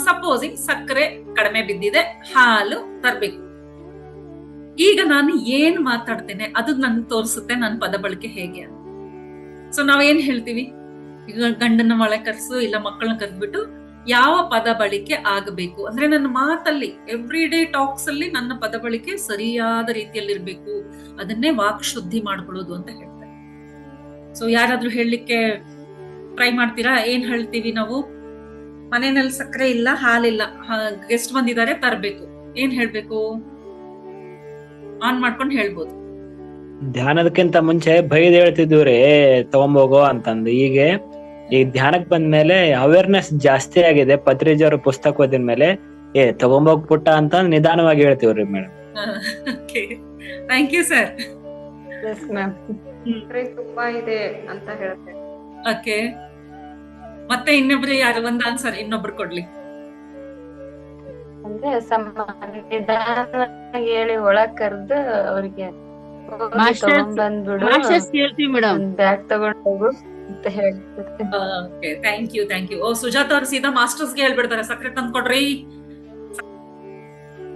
ಸಪೋಸಿಂಗ್ ಸಕ್ಕರೆ ಕಡಿಮೆ ಬಿದ್ದಿದೆ, ಹಾಲು ತರ್ಬೇಕು. ಈಗ ನಾನು ಏನ್ ಮಾತಾಡ್ತೇನೆ ಅದು ನನ್ಗೆ ತೋರಿಸುತ್ತೆ ನನ್ನ ಪದ ಬಳಕೆ ಹೇಗೆ ಅಂತ. ಸೊ ನಾವೇನ್ ಹೇಳ್ತೀವಿ, ಈಗ ಗಂಡನ ಮಳೆ ಕರ್ಸು, ಇಲ್ಲ ಮಕ್ಕಳನ್ನ ಕರೆದ್ಬಿಟ್ಟು ಯಾವ ಪದ ಬಳಕೆ ಆಗಬೇಕು ಅಂದ್ರೆ, ನನ್ನ ಮಾತಲ್ಲಿ ಎವ್ರಿ ಡೇ ಟಾಕ್ಸ್ ಅಲ್ಲಿ ನನ್ನ ಪದ ಬಳಕೆ ಸರಿಯಾದ ರೀತಿಯಲ್ಲಿ ಇರ್ಬೇಕು, ಅದನ್ನೇ ವಾಕ್ ಶುದ್ಧಿ ಮಾಡ್ಕೊಳ್ಳೋದು ಅಂತ ಹೇಳ್ತಾರೆ. ಸೊ ಯಾರಾದ್ರೂ ಹೇಳಲಿಕ್ಕೆ ಟ್ರೈ ಮಾಡ್ತೀರಾ? ಏನ್ ಹೇಳ್ತೀವಿ ನಾವು? ಮನೆಯಲ್ಲಿ ಸಕ್ಕರೆ ಇಲ್ಲ, ಹಾಲಿಲ್ಲ, ಗೆಸ್ಟ್ ಬಂದಿದ್ದಾರೆ ತರ್ಬೇಕು, ಏನ್ ಹೇಳ್ಬೇಕು? ಆನ್ ಮಾಡ್ಕೊಂಡು ಹೇಳ್ಬೋದು. ಧ್ಯಾನದಕ್ಕಿಂತ ಮುಂಚೆ ಬೈದ್ ಹೇಳ್ತಿದ್ವಿ ತಗೊಂಬೋಗೋ ಅಂತಂದು. ಈಗ ಧ್ಯಾನಕ್ ಬಂದ್ಮೇಲೆ ಅವೇರ್ನೆಸ್ ಜಾಸ್ತಿ ಆಗಿದೆ. ಪತ್ರಿಜಿ ಅವ್ರ ಪುಸ್ತಕ ಓದಿದ್ಮೇಲೆ ತಗೊಂಬೋಗ್ ಪುಟ್ಟ ಅಂತ ನಿಧಾನವಾಗಿ ಹೇಳ್ತೀವ್ರಿ ಮೇಡಮ್. Thank you sir. ತುಂಬಾ ಇದೆ ಅಂತ ಹೇಳ್ತೇನೆ. ಓಕೆ, ಮತ್ತೆ ಇನ್ನೊಬ್ರು ಯಾರು ಒಂದ್ ಆನ್ಸರ್ ಇನ್ನೊಬ್ರು ಕೊಡ್ಲಿ. ಅಂದ್ರೆ ನಿಧಾನವಾಗಿ ಹೇಳಿ ಒಳಗ್ ಕರ್ದು ಅವ್ರಿಗೆ ಬ್ಯಾಗ್ ತಗೊಂಡ್ ಹೋಗು ಅಂತ ಹೇಳ್ತಾರೆ. Thank you. ಓ, ಸುಜಾತ ಅವ್ರು ಸೀದಾ ಮಾಸ್ಟರ್ಸ್ ಗೆ ಹೇಳ್ಬಿಡ್ತಾರೆ, ಸಕ್ಕರೆ ತಂದ್ ಕೊಡ್ರಿ,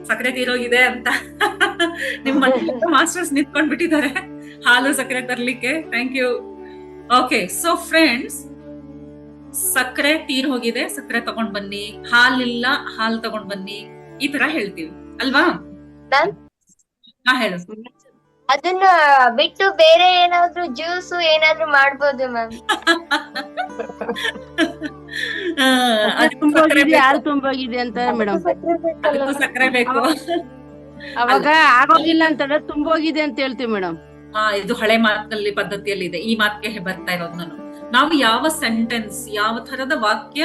ಸಕ್ಕರೆ ತೀರೋಗಿದೆ ಅಂತ. ನಿಮ್ಮ ಮಾಸ್ಟರ್ಸ್ ನಿಂತ್ಕೊಂಡ್ ಬಿಟ್ಟಿದ್ದಾರೆ ಹಾಲು ಸಕ್ಕರೆ ತರ್ಲಿಕ್ಕೆ. Thank you. Okay, so friends, ಸಕ್ಕರೆ ತೀರ್ ಹೋಗಿದೆ, ಸಕ್ಕರೆ ತಗೊಂಡ್ ಬನ್ನಿ, ಹಾಲಿಲ್ಲ, ಹಾಲ್ ತಗೊಂಡ್ ಬನ್ನಿ, ಈ ತರ ಹೇಳ್ತೀವಿ ಅಲ್ವಾ? ಹಾ, ಹೇಳು. ಅದನ್ನ ಬಿಟ್ಟು ಬೇರೆ ಏನಾದ್ರು ಜ್ಯೂಸ್ ಏನಾದ್ರು ಮಾಡ್ಬೋದು ಮ್ಯಾಮ್. ತುಂಬೋಗಿದೆ, ಹಾಲು ತುಂಬೋಗಿದೆ ಅಂತ ಮೇಡಮ್. ಸಕ್ಕರೆ ಬೇಕು. ಅವಾಗ ಆಗೋಗಿಲ್ಲ ಅಂತಂದ್ರೆ ತುಂಬೋಗಿದೆ ಅಂತ ಹೇಳ್ತೀವಿ ಮೇಡಮ್. ಇದು ಹಳೆ ಮಾತಿನಲ್ಲಿ ಪದ್ಧತಿಯಲ್ಲಿ ಇದೆ. ಈ ಮಾತಿಗೆ ಬರ್ತಾ ಇರೋದು ನಾನು. ನಾವು ಯಾವ ಸೆಂಟೆನ್ಸ್, ಯಾವ ತರದ ವಾಕ್ಯ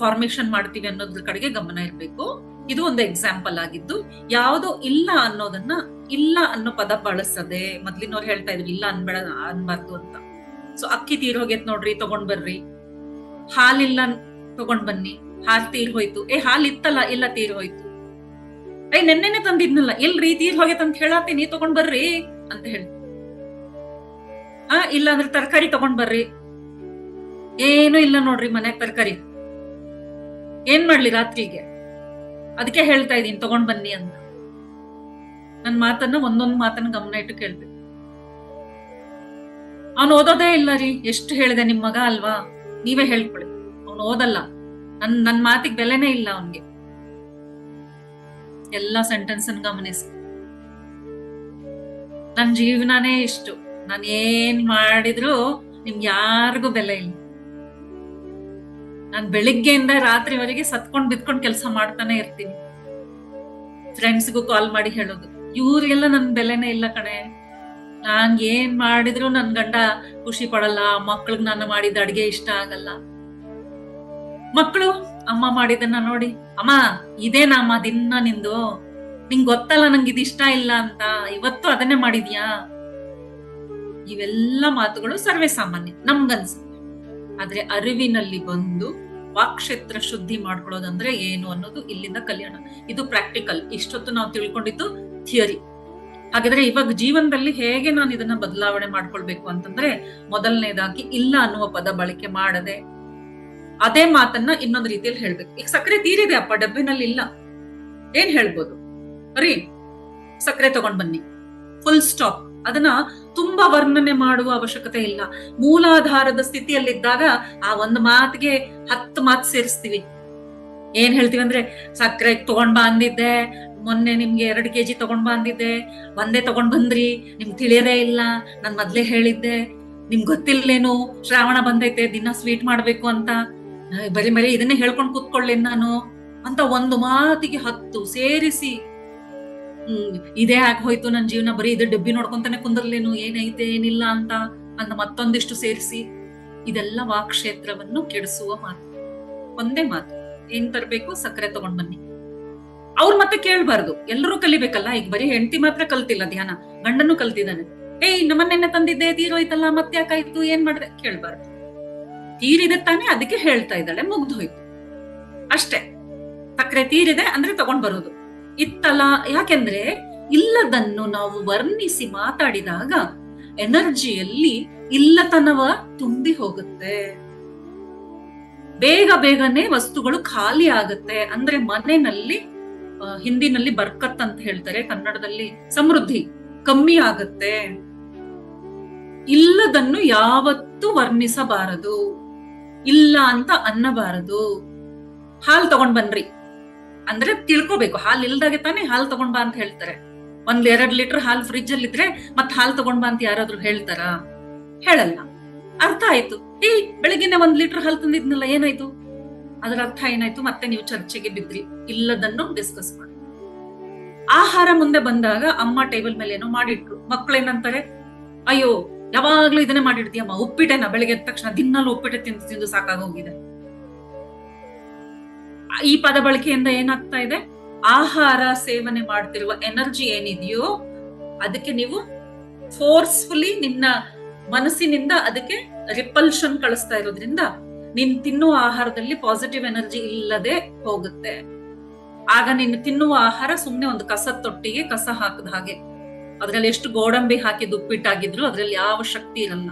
ಫಾರ್ಮೇಶನ್ ಮಾಡ್ತೀವಿ ಅನ್ನೋದ್ರ ಕಡೆಗೆ ಗಮನ ಇರ್ಬೇಕು. ಇದು ಒಂದು ಎಕ್ಸಾಂಪಲ್ ಆಗಿದ್ದು. ಯಾವ್ದೋ ಇಲ್ಲ ಅನ್ನೋದನ್ನ ಇಲ್ಲ ಅನ್ನೋ ಪದ ಬಳಸದೆ, ಮೊದ್ಲಿನವ್ರು ಹೇಳ್ತಾ ಇದ್ರು ಇಲ್ಲ ಅನ್ಬಾರ್ದು ಅಂತ. ಸೊ ಅಕ್ಕಿ ತೀರ್ ಹೋಗೈತ್ ನೋಡ್ರಿ, ತಗೊಂಡ್ ಬರ್ರಿ. ಹಾಲಿಲ್ಲ, ತಗೊಂಡ್ ಬನ್ನಿ. ಹಾಲ್ ತೀರ್ ಹೋಯ್ತು. ಹಾಲ್ ಇತ್ತಲ್ಲ, ಇಲ್ಲ ತೀರ್ ಹೋಯ್ತು. ನೆನ್ನೆನೆ ತಂದಿದ್ನಲ್ಲ, ಇಲ್ರಿ ತೀರ್ ಹೋಗೈತ್ ಅಂತ ಹೇಳತ್ತೀನಿ, ತಗೊಂಡ್ ಬರ್ರಿ ಅಂತ ಹೇಳಿ. ಇಲ್ಲ ಅಂದ್ರೆ ತರಕಾರಿ ತಗೊಂಡ್ ಬರ್ರಿ. ಏನು ಇಲ್ಲ ನೋಡ್ರಿ ಮನ್ಯಾಗ ತರಕಾರಿ, ಏನ್ ಮಾಡ್ಲಿ ರಾತ್ರಿಗೆ, ಅದಕ್ಕೆ ಹೇಳ್ತಾ ಇದೀನಿ ತಗೊಂಡ್ ಬನ್ನಿ ಅಂತ. ನನ್ ಮಾತನ್ನ ಒಂದೊಂದ್ ಮಾತನ್ನ ಗಮನ ಇಟ್ಟು ಕೇಳ್ಬೇಕು. ಅವ್ನು ಓದೋದೇ ಇಲ್ಲ ರೀ, ಎಷ್ಟು ಹೇಳಿದೆ ನಿಮ್ ಮಗ ಅಲ್ವಾ, ನೀವೇ ಹೇಳ್ಕೊಳ್ಳಿ. ಅವ್ನು ಓದಲ್ಲ, ನನ್ ಮಾತಿಗೆ ಬೆಲೆನೇ ಇಲ್ಲ ಅವನ್ಗೆ. ಎಲ್ಲಾ ಸೆಂಟೆನ್ಸ್ ಅನ್ನು ಗಮನಿಸಿ. ನನ್ ಜೀವನಾನೇ ಇಷ್ಟು, ನಾನ್ ಏನ್ ಮಾಡಿದ್ರು ನಿಮ್ಗೆ ಯಾರಿಗೂ ಬೆಲೆ ಇಲ್ಲ. ನಾನ್ ಬೆಳಿಗ್ಗೆಯಿಂದ ರಾತ್ರಿವರೆಗೆ ಸತ್ಕೊಂಡ್ ಬಿದ್ಕೊಂಡ್ ಕೆಲಸ ಮಾಡ್ತಾನೆ ಇರ್ತೀನಿ. ಫ್ರೆಂಡ್ಸ್ಗೂ ಕಾಲ್ ಮಾಡಿ ಹೇಳೋದು, ಇವ್ರಿಗೆಲ್ಲ ನನ್ ಬೆಲೆನೇ ಇಲ್ಲ ಕಣೆ. ನಾನ್ ಏನ್ ಮಾಡಿದ್ರು ನನ್ ಗಂಡ ಖುಷಿ ಪಡಲ್ಲ, ಮಕ್ಳಿಗ್ ನಾನು ಮಾಡಿದ ಅಡ್ಗೆ ಇಷ್ಟ ಆಗಲ್ಲ. ಮಕ್ಕಳು ಅಮ್ಮ ಮಾಡಿದನ್ನ ನೋಡಿ, ಅಮ್ಮ ಇದೇನಮ್ಮ ದಿನ ನಿಂದು, ನಿಂಗ್ ಗೊತ್ತಲ್ಲ ನಂಗೆ ಇದು ಇಷ್ಟ ಇಲ್ಲ ಅಂತ, ಇವತ್ತು ಅದನ್ನೇ ಮಾಡಿದ್ಯಾ. ಇವೆಲ್ಲ ಮಾತುಗಳು ಸರ್ವೇ ಸಾಮಾನ್ಯ ನಮ್ಗನ್ಸುತ್ತೆ. ಆದ್ರೆ ಅರಿವಿನಲ್ಲಿ ಬಂದು ವಾಕ್ಕ್ಷೇತ್ರ ಶುದ್ಧಿ ಮಾಡ್ಕೊಳ್ಳೋದಂದ್ರೆ ಏನು ಅನ್ನೋದು ಇಲ್ಲಿಂದ ಕಲ್ಯಾಣ. ಇದು ಪ್ರಾಕ್ಟಿಕಲ್. ಇಷ್ಟೊತ್ತು ನಾವು ತಿಳ್ಕೊಂಡಿದ್ದು ಥಿಯರಿ. ಹಾಗಾದ್ರೆ ಇವಾಗ ಜೀವನದಲ್ಲಿ ಹೇಗೆ ನಾನು ಇದನ್ನ ಬದಲಾವಣೆ ಮಾಡ್ಕೊಳ್ಬೇಕು ಅಂತಂದ್ರೆ, ಮೊದಲನೇದಾಗಿ ಇಲ್ಲ ಅನ್ನುವ ಪದ ಬಳಕೆ ಮಾಡದೆ ಅದೇ ಮಾತನ್ನ ಇನ್ನೊಂದು ರೀತಿಯಲ್ಲಿ ಹೇಳ್ಬೇಕು. ಈಗ ಸಕ್ಕರೆ ತೀರಿದೆ ಅಪ್ಪ, ಡಬ್ಬಿನಲ್ಲಿ ಇಲ್ಲ, ಏನ್ ಹೇಳ್ಬೋದು, ಬರೀ ಸಕ್ಕರೆ ತಗೊಂಡ್ ಬನ್ನಿ, ಫುಲ್ ಸ್ಟಾಪ್. ಅದನ್ನ ತುಂಬಾ ವರ್ಣನೆ ಮಾಡುವ ಅವಶ್ಯಕತೆ ಇಲ್ಲ. ಮೂಲಾಧಾರದ ಸ್ಥಿತಿಯಲ್ಲಿದ್ದಾಗ ಆ ಒಂದು ಮಾತಿಗೆ 10 ಮಾತು ಸೇರಿಸ್ತೀವಿ. ಏನ್ ಹೇಳ್ತೀವಿ ಅಂದ್ರೆ, ಸಕ್ಕರೆ ತಗೊಂಡ್ ಬಾ ಅಂದಿದ್ದೆ, ಮೊನ್ನೆ ನಿಮ್ಗೆ 2 kg ತಗೊಂಡ್ ಬಾ ಅಂದಿದ್ದೆ, ಒಂದೇ ತಗೊಂಡ್ ಬಂದ್ರಿ, ನಿಮ್ಗೆ ತಿಳಿಯದೇ ಇಲ್ಲ, ನಾನ್ ಮೊದ್ಲೇ ಹೇಳಿದ್ದೆ, ನಿಮ್ಗೆ ಗೊತ್ತಿಲ್ಲೇನು ಶ್ರಾವಣ ಬಂದೈತೆ, ದಿನ ಸ್ವೀಟ್ ಮಾಡ್ಬೇಕು ಅಂತ, ಬರೀ ಇದನ್ನೇ ಹೇಳ್ಕೊಂಡ್ ಕೂತ್ಕೊಳ್ಳೇನ್ ನಾನು ಅಂತ ಒಂದು ಮಾತಿಗೆ 10 ಸೇರಿಸಿ, ಇದೇ ಹೋಯ್ತು ನನ್ ಜೀವನ, ಬರೀ ಇದು ಡಬ್ಬಿ ನೋಡ್ಕೊಂತಾನೆ ಕುಂದರ್ಲೇನು, ಏನೈತೆ ಏನಿಲ್ಲ ಅಂತ ಮತ್ತೊಂದಿಷ್ಟು ಸೇರಿಸಿ, ಇದೆಲ್ಲ ವಾಕ್ಕ್ಷೇತ್ರವನ್ನು ಕೆಡಿಸುವ ಮಾತು. ಒಂದೇ ಮಾತು, ಏನ್ ತರ್ಬೇಕು, ಸಕ್ಕರೆ ತಗೊಂಡ್ ಬನ್ನಿ. ಅವ್ರು ಮತ್ತೆ ಕೇಳ್ಬಾರ್ದು, ಎಲ್ಲರೂ ಕಲಿಬೇಕಲ್ಲ. ಈಗ ಬರೀ ಹೆಂಡತಿ ಮಾತ್ರ ಕಲ್ತಿಲ್ಲ ಧ್ಯಾನ, ಗಂಡನ್ನು ಕಲ್ತಿದ್ದಾನೆ. ನಮ್ಮನ್ನೆನ್ನೆ ತಂದಿದ್ದೆ, ತೀರೋಯ್ತಲ್ಲ, ಮತ್ತೆ ಯಾಕಾಯ್ತು, ಏನ್ ಮಾಡಿದೆ ಕೇಳ್ಬಾರ್ದು. ತೀರಿದೆ ತಾನೆ, ಅದಕ್ಕೆ ಹೇಳ್ತಾ ಇದ್ದಾಳೆ, ಮುಗ್ದು ಹೋಯ್ತು ಅಷ್ಟೇ. ಸಕ್ಕರೆ ತೀರಿದೆ ಅಂದ್ರೆ ತಗೊಂಡ್ ಬರೋದು. ಇತ್ತಲ್ಲ, ಯಾಕೆಂದ್ರೆ ಇಲ್ಲದನ್ನು ನಾವು ವರ್ಣಿಸಿ ಮಾತಾಡಿದಾಗ ಎನರ್ಜಿಯಲ್ಲಿ ಇಲ್ಲತನವ ತುಂಬಿ ಹೋಗುತ್ತೆ. ಬೇಗ ಬೇಗನೆ ವಸ್ತುಗಳು ಖಾಲಿ ಆಗುತ್ತೆ. ಅಂದ್ರೆ ಮನೆಯಲ್ಲಿ, ಹಿಂದಿನಲ್ಲಿ ಬರ್ಕತ್ ಅಂತ ಹೇಳ್ತಾರೆ, ಕನ್ನಡದಲ್ಲಿ ಸಮೃದ್ಧಿ ಕಮ್ಮಿ ಆಗುತ್ತೆ. ಇಲ್ಲದನ್ನು ಯಾವತ್ತೂ ವರ್ಣಿಸಬಾರದು, ಇಲ್ಲ ಅಂತ ಅನ್ನಬಾರದು. ಹಾಲ್ ತಗೊಂಡ್ ಬನ್ರಿ ಅಂದ್ರೆ ತಿಳ್ಕೊಬೇಕು, ಹಾಲ್ ಇಲ್ದಾಗೆ ತಾನೇ ಹಾಲ್ ತಗೊಂಡ್ ಬಾ ಅಂತ ಹೇಳ್ತಾರೆ. 1-2 ಲೀಟರ್ ಹಾಲ್ ಫ್ರಿಜ್ ಅಲ್ಲಿ ಇದ್ರೆ ಮತ್ ಹಾಲ್ ತಗೊಂಡ್ ಬಾ ಅಂತ ಯಾರಾದ್ರೂ ಹೇಳ್ತಾರ? ಹೇಳಲ್ಲ. ಅರ್ಥ ಆಯ್ತು. ಬೆಳಗ್ಗೆನೆ 1 ಲೀಟರ್ ಹಾಲ್ ತಂದಿದ್ನಲ್ಲ, ಏನಾಯ್ತು? ಅದರ ಅರ್ಥ ಏನಾಯ್ತು? ಮತ್ತೆ ನೀವು ಚರ್ಚೆಗೆ ಬಿದ್ರಿ, ಇಲ್ಲದನ್ನು ಡಿಸ್ಕಸ್ ಮಾಡಿ. ಆಹಾರ ಮುಂದೆ ಬಂದಾಗ ಅಮ್ಮ ಟೇಬಲ್ ಮೇಲೆ ಏನೋ ಮಾಡಿಟ್ರು, ಮಕ್ಳೇನಂತಾರೆ, ಅಯ್ಯೋ ಯಾವಾಗ್ಲೂ ಇದನ್ನೇ ಮಾಡಿಡ್ತೀಯಮ್ಮ, ಉಪ್ಪಿಟ್ಟೆನ ಬೆಳಗ್ಗೆ ಎದ್ದ ತಕ್ಷಣ ದಿನಾಲು ಉಪ್ಪಿಟ್ಟೆ ತಿಂದು ತಿಂದು ಸಾಕಾಗೋಗಿದೆ. ಈ ಪದ ಬಳಕೆಯಿಂದ ಏನಾಗ್ತಾ ಇದೆ? ಆಹಾರ ಸೇವನೆ ಮಾಡ್ತಿರುವ ಎನರ್ಜಿ ಏನಿದೆಯೋ ಅದಕ್ಕೆ ನೀವು ಫೋರ್ಸ್ಫುಲಿ ನಿನ್ನ ಮನಸ್ಸಿನಿಂದ ಅದಕ್ಕೆ ರಿಪಲ್ಷನ್ ಕಳಿಸ್ತಾ ಇರೋದ್ರಿಂದ ನೀನ್ ತಿನ್ನುವ ಆಹಾರದಲ್ಲಿ ಪಾಸಿಟಿವ್ ಎನರ್ಜಿ ಇಲ್ಲದೆ ಹೋಗುತ್ತೆ. ಆಗ ನೀನು ತಿನ್ನುವ ಆಹಾರ ಸುಮ್ನೆ ಒಂದು ಕಸದ ತೊಟ್ಟಿಗೆ ಕಸ ಹಾಕದ ಹಾಗೆ. ಅದ್ರಲ್ಲಿ ಎಷ್ಟು ಗೋಡಂಬಿ ಹಾಕಿದ್ ಉಪ್ಪಿಟ್ಟಾಗಿದ್ರು ಅದ್ರಲ್ಲಿ ಯಾವ ಶಕ್ತಿ ಇರಲ್ಲ.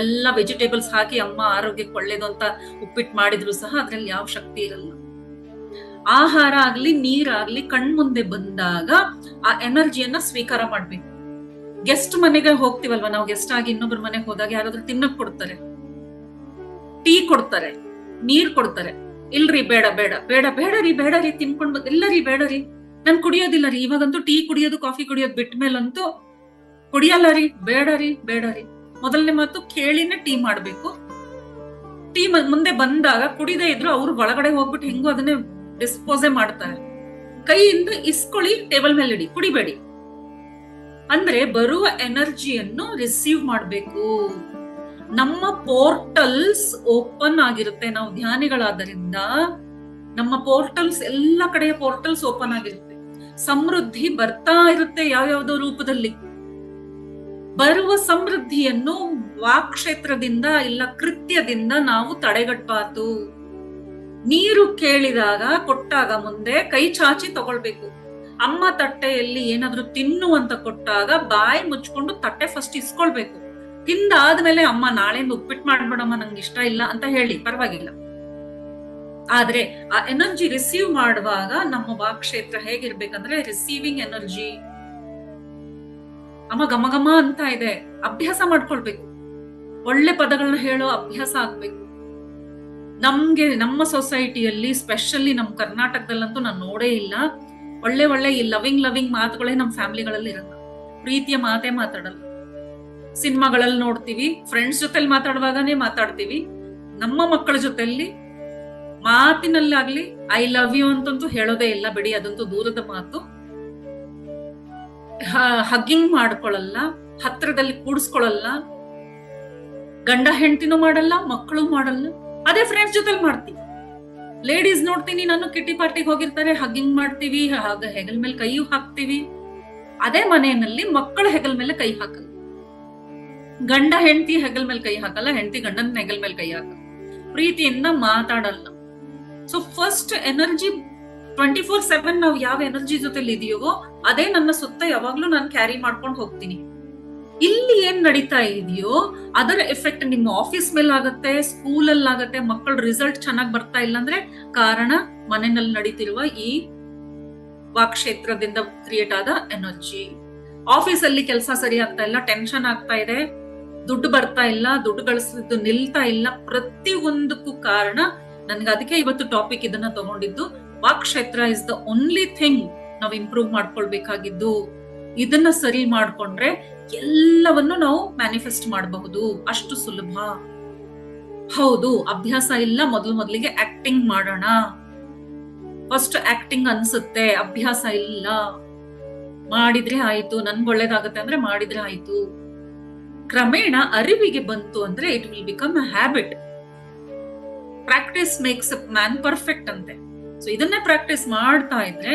ಎಲ್ಲ ವೆಜಿಟೇಬಲ್ಸ್ ಹಾಕಿ ಅಮ್ಮ ಆರೋಗ್ಯಕ್ಕೆ ಒಳ್ಳೇದು ಅಂತ ಉಪ್ಪಿಟ್ಟು ಮಾಡಿದ್ರು ಸಹ ಅದ್ರಲ್ಲಿ ಯಾವ ಶಕ್ತಿ ಇರಲ್ಲ. ಆಹಾರ ಆಗ್ಲಿ ನೀರಾಗ್ಲಿ ಕಣ್ಮುಂದೆ ಬಂದಾಗ ಆ ಎನರ್ಜಿಯನ್ನ ಸ್ವೀಕಾರ ಮಾಡ್ಬೇಕು. ಗೆಸ್ಟ್ ಮನೆಗೆ ಹೋಗ್ತಿವಲ್ವಾ ನಾವು, ಗೆಸ್ಟ್ ಆಗಿ ಇನ್ನೊಬ್ರ ಮನೆಗೆ ಹೋದಾಗ ಯಾರಾದ್ರೂ ತಿನ್ನಕ್ ಕೊಡ್ತಾರೆ, ಟೀ ಕೊಡ್ತಾರೆ, ನೀರ್ ಕೊಡ್ತಾರೆ. ಇಲ್ರಿ ಬೇಡ ಬೇಡ ಬೇಡ ಬೇಡ ರೀ ತಿನ್ಕೊಂಡ್ ಇಲ್ಲ ರೀ ಬೇಡ ರೀ, ನಾನ್ ಕುಡಿಯೋದಿಲ್ಲ ರೀ. ಇವಾಗಂತೂ ಟೀ ಕುಡಿಯೋದು ಕಾಫಿ ಕುಡಿಯೋದು ಬಿಟ್ಟ ಮೇಲಂತೂ ಕುಡಿಯಲ್ಲ ರೀ, ಬೇಡ ರೀ, ಬೇಡ ರೀ. ಮೊದಲನೇ ಮಾತು ಕೇಳಿನೇ ಟೀ ಮಾಡ್ಬೇಕು. ಟೀ ಮುಂದೆ ಬಂದಾಗ ಕುಡಿದೇ ಇದ್ರು ಅವ್ರು ಒಳಗಡೆ ಹೋಗ್ಬಿಟ್ಟು ಹೆಂಗೋ ಅದನ್ನೇ ಡಿಸ್ಪೋಸೆ ಮಾಡ್ತಾರೆ. ಕೈಯಿಂದ ಇಸ್ಕೊಳ್ಳಿ, ಟೇಬಲ್ ಮೇಲೆ ಇಡಿ, ಕುಡಿಬೇಡಿ. ಅಂದ್ರೆ ಬರುವ ಎನರ್ಜಿಯನ್ನು ರಿಸೀವ್ ಮಾಡ್ಬೇಕು. ನಮ್ಮ ಪೋರ್ಟಲ್ಸ್ ಓಪನ್ ಆಗಿರುತ್ತೆ. ನಾವು ಧ್ಯಾನಿಗಳಾದ್ದರಿಂದ ನಮ್ಮ ಪೋರ್ಟಲ್ಸ್, ಎಲ್ಲ ಕಡೆಯ ಪೋರ್ಟಲ್ಸ್ ಓಪನ್ ಆಗಿರುತ್ತೆ. ಸಮೃದ್ಧಿ ಬರ್ತಾ ಇರುತ್ತೆ ಯಾವ್ಯಾವ್ದೋ ರೂಪದಲ್ಲಿ. ಬರುವ ಸಮೃದ್ಧಿಯನ್ನು ವಾಕ್ಕ್ಷೇತ್ರದಿಂದ ಇಲ್ಲ ಕೃತ್ಯದಿಂದ ನಾವು ತಡೆಗಟ್ಟಬಾರ್ದು. ನೀರು ಕೇಳಿದಾಗ ಕೊಟ್ಟಾಗ ಮುಂದೆ ಕೈ ಚಾಚಿ ತಗೊಳ್ಬೇಕು. ಅಮ್ಮ ತಟ್ಟೆಯಲ್ಲಿ ಏನಾದ್ರೂ ತಿನ್ನು ಅಂತ ಕೊಟ್ಟಾಗ ಬಾಯಿ ಮುಚ್ಕೊಂಡು ತಟ್ಟೆ ಫಸ್ಟ್ ಇಸ್ಕೊಳ್ಬೇಕು. ತಿಂದಾದ್ಮೇಲೆ ಅಮ್ಮ ನಾಳೆಯಿಂದ ಉಪ್ಪಿಟ್ಟು ಮಾಡ್ಬೇಡಮ್ಮ, ನಂಗೆ ಇಷ್ಟ ಇಲ್ಲ ಅಂತ ಹೇಳಿ, ಪರವಾಗಿಲ್ಲ. ಆದ್ರೆ ಆ ಎನರ್ಜಿ ರಿಸೀವ್ ಮಾಡುವಾಗ ನಮ್ಮ ವಾಕ್ಕ್ಷೇತ್ರ ಹೇಗಿರ್ಬೇಕಂದ್ರೆ ರಿಸೀವಿಂಗ್ ಎನರ್ಜಿ. ಅಮ್ಮ ಘಮ ಘಮ ಅಂತ ಇದೆ, ಅಭ್ಯಾಸ ಮಾಡ್ಕೊಳ್ಬೇಕು. ಒಳ್ಳೆ ಪದಗಳನ್ನ ಹೇಳೋ ಅಭ್ಯಾಸ ಆಗ್ಬೇಕು. ನಮ್ಗೆ ನಮ್ಮ ಸೊಸೈಟಿಯಲ್ಲಿ, ಸ್ಪೆಷಲಿ ನಮ್ ಕರ್ನಾಟಕದಲ್ಲಂತೂ ನಾನು ನೋಡೇ ಇಲ್ಲ, ಒಳ್ಳೆ ಒಳ್ಳೆ ಈ ಲವಿಂಗ್ ಮಾತುಗಳೇ ನಮ್ ಫ್ಯಾಮಿಲಿಗಳಲ್ಲಿ ಇರಲ್ಲ. ಪ್ರೀತಿಯ ಮಾತೇ ಮಾತಾಡಲ್ಲ. ಸಿನಿಮಾಗಳಲ್ಲಿ ನೋಡ್ತೀವಿ, ಫ್ರೆಂಡ್ಸ್ ಜೊತೆಲಿ ಮಾತಾಡುವಾಗನೇ ಮಾತಾಡ್ತೀವಿ. ನಮ್ಮ ಮಕ್ಕಳ ಜೊತೆಲಿ ಮಾತಿನಲ್ಲಾಗ್ಲಿ ಐ ಲವ್ ಯು ಅಂತಂತೂ ಹೇಳೋದೇ ಇಲ್ಲ ಬಿಡಿ, ಅದಂತೂ ದೂರದ ಮಾತು. ಹಗ್ಗಿಂಗ್ ಮಾಡ್ಕೊಳಲ್ಲ, ಹತ್ರದಲ್ಲಿ ಕೂಡಿಸ್ಕೊಳಲ್ಲ, ಗಂಡ ಹೆಂಡತಿನೂ ಮಾಡಲ್ಲ, ಮಕ್ಕಳು ಮಾಡಲ್ಲ. ಅದೇ ಫ್ರೆಂಡ್ಸ್ ಜೊತೆಲಿ ಮಾಡ್ತೀವಿ. ಲೇಡೀಸ್ ನೋಡ್ತೀನಿ ನಾನು, ಕಿಟಿ ಪಾರ್ಟಿಗೆ ಹೋಗಿರ್ತಾರೆ, ಹಗ್ಗಿಂಗ್ ಮಾಡ್ತೀವಿ, ಹೆಗಲ್ ಮೇಲೆ ಕೈ ಹಾಕ್ತಿವಿ. ಅದೇ ಮನೆಯಲ್ಲಿ ಮಕ್ಕಳ ಹೆಗಲ್ ಮೇಲೆ ಕೈ ಹಾಕಲ್ಲ, ಗಂಡ ಹೆಂಡತಿ ಹೆಗಲ್ ಮೇಲೆ ಕೈ ಹಾಕಲ್ಲ, ಹೆಂಡತಿ ಗಂಡನ ಹೆಗಲ್ ಮೇಲೆ ಕೈ ಹಾಕಲ್ಲ, ಪ್ರೀತಿಯಿಂದ ಮಾತಾಡಲ್ಲ. ಸೊ ಫಸ್ಟ್ ಎನರ್ಜಿ 24/7 ನಾವು ಯಾವ ಎನರ್ಜಿ ಜೊತೆಲಿ ಇದೆಯೋ ಅದೇ ನನ್ನ ಸುತ್ತ ಯಾವಾಗ್ಲೂ ನಾನು ಕ್ಯಾರಿ ಮಾಡ್ಕೊಂಡು ಹೋಗ್ತೀನಿ. ಇಲ್ಲಿ ಏನ್ ನಡೀತಾ ಇದೆಯೋ ಅದರ ಎಫೆಕ್ಟ್ ನಿಮ್ಮ ಆಫೀಸ್ ಮೇಲೆ ಆಗತ್ತೆ, ಸ್ಕೂಲಲ್ಲಿ ಆಗತ್ತೆ. ಮಕ್ಕಳ ರಿಸಲ್ಟ್ ಚೆನ್ನಾಗಿ ಬರ್ತಾ ಇಲ್ಲ ಅಂದ್ರೆ ಕಾರಣ ಮನೆಯಲ್ಲಿ ನಡೀತಿರುವ ಈ ವಾಕ್ಕ್ಷೇತ್ರದಿಂದ ಕ್ರಿಯೇಟ್ ಆದ ಎನರ್ಜಿ. ಆಫೀಸ್ ಅಲ್ಲಿ ಕೆಲಸ ಸರಿ ಆಗ್ತಾ ಇಲ್ಲ, ಟೆನ್ಷನ್ ಆಗ್ತಾ ಇದೆ, ದುಡ್ಡು ಬರ್ತಾ ಇಲ್ಲ, ದುಡ್ಡು ಗಳಿಸಿದ್ದು ನಿಲ್ತಾ ಇಲ್ಲ, ಪ್ರತಿ ಒಂದಕ್ಕೂ ಕಾರಣ ನನ್ಗೆ. ಅದಕ್ಕೆ ಇವತ್ತು ಟಾಪಿಕ್ ಇದನ್ನ ತಗೊಂಡಿದ್ದು, ವಾಕ್ಕ್ಷೇತ್ರ ಇಸ್ ದ ಓನ್ಲಿ ಥಿಂಗ್ ನಾವು ಇಂಪ್ರೂವ್ ಮಾಡ್ಕೊಳ್ಬೇಕಾಗಿದ್ದು. ಇದನ್ನ ಸರಿ ಮಾಡ್ಕೊಂಡ್ರೆ ಎಲ್ಲವನ್ನು ನಾವು ಮ್ಯಾನಿಫೆಸ್ಟ್ ಮಾಡಬಹುದು, ಅಷ್ಟು ಸುಲಭ. ಹೌದು, ಅಭ್ಯಾಸ ಇಲ್ಲ. ಮೊದಲಿಗೆ ಆಕ್ಟಿಂಗ್ ಮಾಡೋಣ. ಫಸ್ಟ್ ಆಕ್ಟಿಂಗ್ ಅನ್ಸುತ್ತೆ, ಅಭ್ಯಾಸ ಇಲ್ಲ. ಮಾಡಿದ್ರೆ ಆಯ್ತು, ನನ್ಗೆ ಒಳ್ಳೇದಾಗತ್ತೆ ಅಂದ್ರೆ ಮಾಡಿದ್ರೆ ಆಯ್ತು. ಕ್ರಮೇಣ ಅರಿವಿಗೆ ಬಂತು ಅಂದ್ರೆ it will become a habit. Practice makes a man perfect ಅಂತೆ. ಸೊ ಇದನ್ನೇ ಪ್ರಾಕ್ಟೀಸ್ ಮಾಡ್ತಾ ಇದ್ರೆ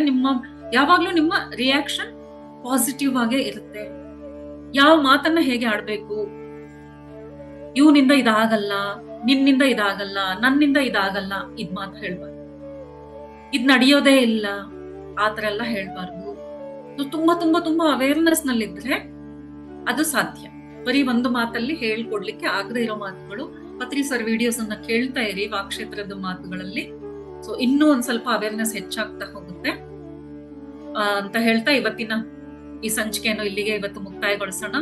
ಯಾವಾಗ್ಲೂ ನಿಮ್ಮ ರಿಯಾಕ್ಷನ್ ಪಾಸಿಟಿವ್ ಆಗೇ ಇರುತ್ತೆ. ಯಾವ ಮಾತನ್ನ ಹೇಗೆ ಆಡ್ಬೇಕು, ಇವನಿಂದ ಇದಾಗಲ್ಲ, ನಿನ್ನಿಂದ ಇದಾಗಲ್ಲ, ನನ್ನಿಂದ ಇದಾಗಲ್ಲ, ಇದ್ ಮಾತು ಹೇಳ್ಬಾರ್ದು. ಇದ್ ನಡೆಯೋದೇ ಇಲ್ಲ, ಆತರ ಎಲ್ಲ ಹೇಳ್ಬಾರ್ದು. ತುಂಬಾ ತುಂಬಾ ತುಂಬಾ ಅವೇರ್ನೆಸ್ ನಲ್ಲಿದ್ರೆ ಅದು ಸಾಧ್ಯ. ಬರೀ ಒಂದು ಮಾತಲ್ಲಿ ಹೇಳ್ಕೊಡ್ಲಿಕ್ಕೆ ಆಗದೆ ಇರೋ ಮಾತುಗಳು. ಪತ್ರಿ ಸರ್ ವಿಡಿಯೋಸ್ ಅನ್ನ ಕೇಳ್ತಾ ಇರಿ ವಾಕ್ಕ್ಷೇತ್ರದ ಮಾತುಗಳಲ್ಲಿ. ಸೊ ಇನ್ನೂ ಒಂದ್ ಸ್ವಲ್ಪ ಅವೇರ್ನೆಸ್ ಹೆಚ್ಚಾಗ್ತಾ ಹೋಗುತ್ತೆ ಅಂತ ಹೇಳ್ತಾ ಇವತ್ತಿನ ಈ ಸಂಚಿಕೆಯನ್ನು ಇಲ್ಲಿಗೆ ಇವತ್ತು ಮುಕ್ತಾಯಗೊಳಿಸೋಣ.